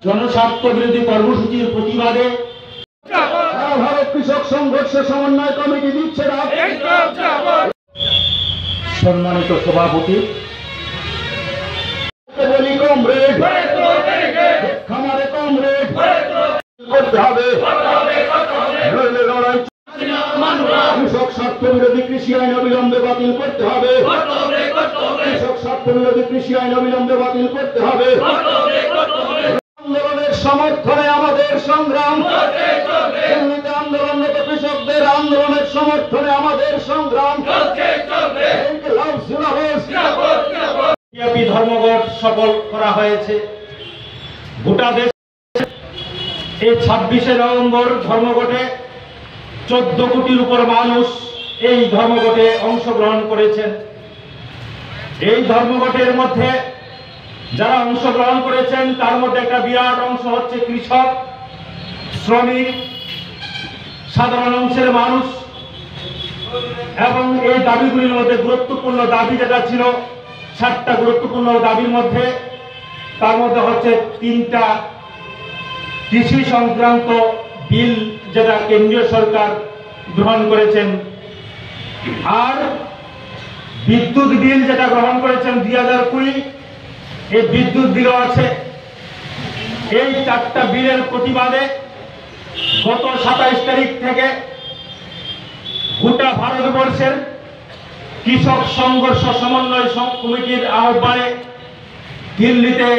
জনস্বার্থ বিরোধী কর্মসূচির প্রতিবাদে ভারত কৃষক সংঘর্ষ সমন্বয় কমিটি দিচ্ছে সম্মানিত সভাপতি বলি কমরেড খামারে কমরেড করতে হবে লড়াই কৃষক স্বার্থ বিরোধী কৃষি আইন অবিলম্বে বাতিল করতে হবে কৃষক স্বার্থ বিরোধী কৃষি আইন অবিলম্বে বাতিল করতে হবে আন্দোলনের সমর্থনে আমাদের সংগ্রাম আন্দোলনরত কৃষকদের আন্দোলনের সমর্থনে আমাদের সংগ্রাম ধর্মঘট সফল করা হয়েছে গোটা দেশ। এই 26শে নভেম্বর ধর্মঘটে 14 কোটির উপর মানুষ এই ধর্মঘটে অংশগ্রহণ করেছেন। এই ধর্মঘটের মধ্যে যারা অংশগ্রহণ করেছেন তার মধ্যে একটা বিরাট অংশ হচ্ছে কৃষক, শ্রমিক, সাধারণ অংশের মানুষ। এবং এই দাবিগুলির মধ্যে গুরুত্বপূর্ণ দাবি যেটা ছিল 7টা গুরুত্বপূর্ণ দাবির মধ্যে তার মধ্যে হচ্ছে 3টা কৃষি সংক্রান্ত বিল যেটা কেন্দ্রীয় সরকার গ্রহণ করেছেন, আর বিদ্যুৎ বিল যেটা গ্রহণ করেছেন 2020 এই বিদ্যুৎ বিলও আছে। এই 4টা বিলের প্রতিবাদে গত 27 তারিখ থেকে গোটা ভারতবর্ষের কৃষক সংঘর্ষ সমন্বয় কমিটির আহ্বানে দিল্লিতে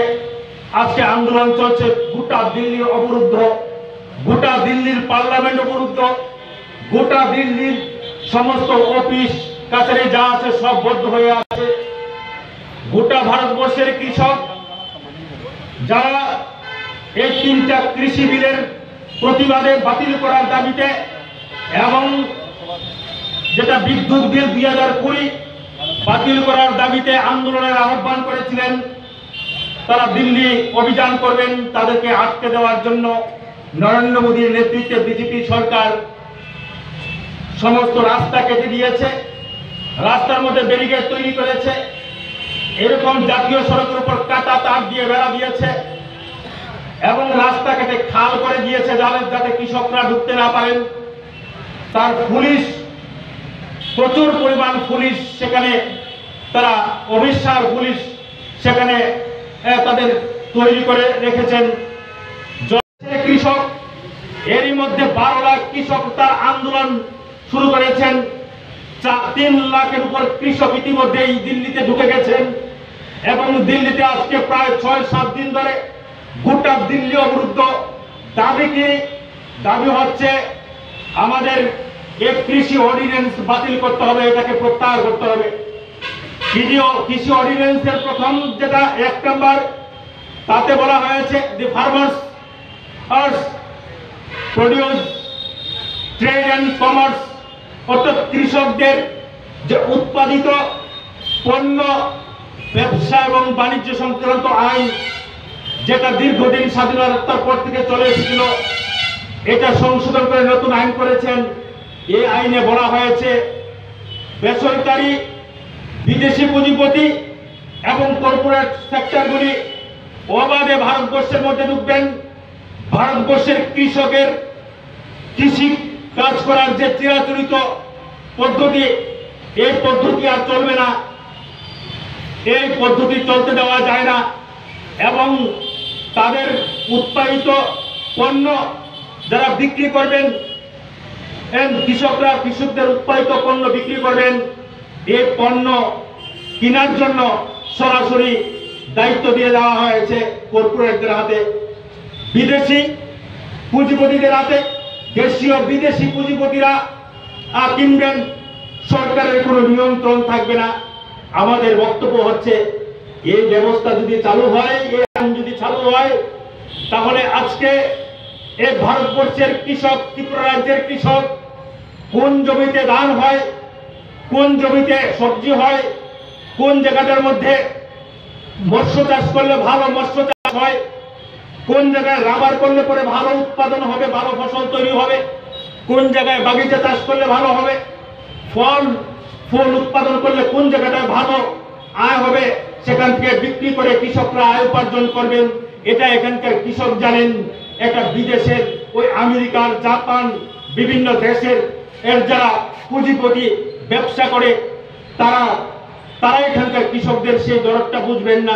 আজকে আন্দোলন চলছে। গোটা দিল্লি অবরুদ্ধ, গোটা দিল্লির পার্লামেন্ট অবরুদ্ধ, গোটা দিল্লির সমস্ত অফিস কাছারি যা আছে সব বন্ধ হয়ে আছে। গোটা ভারতবর্ষের কৃষক যারা এই 3টা কৃষি বিলের প্রতিবাদে বাতিল করার দাবিতে এবং যেটা বিদ্যুৎ বিল 2020 বাতিল করার দাবিতে আন্দোলনের আহ্বান করেছিলেন, তারা দিল্লি অভিযান করবেন। তাদেরকে আটকে দেওয়ার জন্য নরেন্দ্র মোদীর নেতৃত্বে বিজেপি সরকার সমস্ত রাস্তা কেটে দিয়েছে, রাস্তার মধ্যে ব্যারিকেড তৈরি করেছে, এরকম জাতীয় সড়কের উপর কাটা তার দিয়ে বেড়া দিয়েছে এবং রাস্তা কেটে খাল করে দিয়েছে যাতে কৃষকরা ঢুকতে না পারেন। তার পুলিশ, প্রচুর পরিমাণ পুলিশ সেখানে, তারা অবিশ্বাস পুলিশ সেখানে তাদের তৈরি করে রেখেছেন। কৃষক এরই মধ্যে 12 লাখ কৃষক তার আন্দোলন শুরু করেছেন। 3 লাখের উপর কৃষক ইতিমধ্যেই দিল্লিতে ঢুকে গেছেন এবং দিল্লিতে আজকে প্রায় 6-7 দিন ধরে গোটা দিল্লি অবরুদ্ধ। দাবি হচ্ছে আমাদের এই কৃষি অর্ডিন্যান্স বাতিল করতে হবে, এটাকে প্রত্যাহার করতে হবে। কৃষি অর্ডিন্যান্সের প্রথম যেটা 1 নম্বর, তাতে বলা হয়েছে the farmers produce trade and commerce, অর্থাৎ কৃষকদের যে উৎপাদিত পণ্য ব্যবসা এবং বাণিজ্য সংক্রান্ত আইন যেটা দীর্ঘদিন স্বাধীনতার পর থেকে চলে এসেছিল, এটা সংশোধন করে নতুন আইন করেছেন। এই আইনে বলা হয়েছে বেসরকারি, বিদেশি পুঁজিপতি এবং কর্পোরেট সেক্টরগুলি অবাধে ভারতবর্ষের মধ্যে ঢুকবেন। ভারতবর্ষের কৃষকের কৃষি কাজ করার যে চিরাচরিত পদ্ধতি, এই পদ্ধতি আর চলবে না, এই পদ্ধতি চলতে দেওয়া যায় না এবং তাদের উৎপাদিত পণ্য যারা বিক্রি করবেন, কৃষকরা কৃষকদের উৎপাদিত পণ্য বিক্রি করবেন, এই পণ্য কেনার জন্য সরাসরি দায়িত্ব দিয়ে দেওয়া হয়েছে কর্পোরেটদের হাতে, বিদেশি পুঁজিপতিদের হাতে। দেশীয় বিদেশি পুঁজিপতিরা কিনবেন, সরকারের কোনো নিয়ন্ত্রণ থাকবে না। আমাদের বক্তব্য হচ্ছে এই ব্যবস্থা যদি চালু হয়, এই আইন যদি চালু হয়, তাহলে আজকে এই ভারতবর্ষের কৃষক, ত্রিপুরা রাজ্যের কৃষক কোন জমিতে ধান হয়, কোন জমিতে সবজি হয়, কোন জায়গাটার মধ্যে মৎস্য চাষ করলে ভালো মৎস্য চাষ হয়, কোন জায়গায় রাবার করলে পরে ভালো উৎপাদন হবে, ভালো ফসল তৈরি হবে, কোন জায়গায় বাগিচা চাষ করলে ভালো হবে, ফুল উৎপাদন করলে কোন জায়গাটায় ভালো আয় হবে, সেখান থেকে বিক্রি করে কৃষকরা আয় উপার্জন করবেন। এটা এখানকার কৃষক জানেন। এটা বিদেশের ওই আমেরিকার, জাপান, বিভিন্ন দেশের এর যারা পুঁজিপতি ব্যবসা করে তারা এখানকার কৃষকদের সেই দরদটা বুঝবেন না।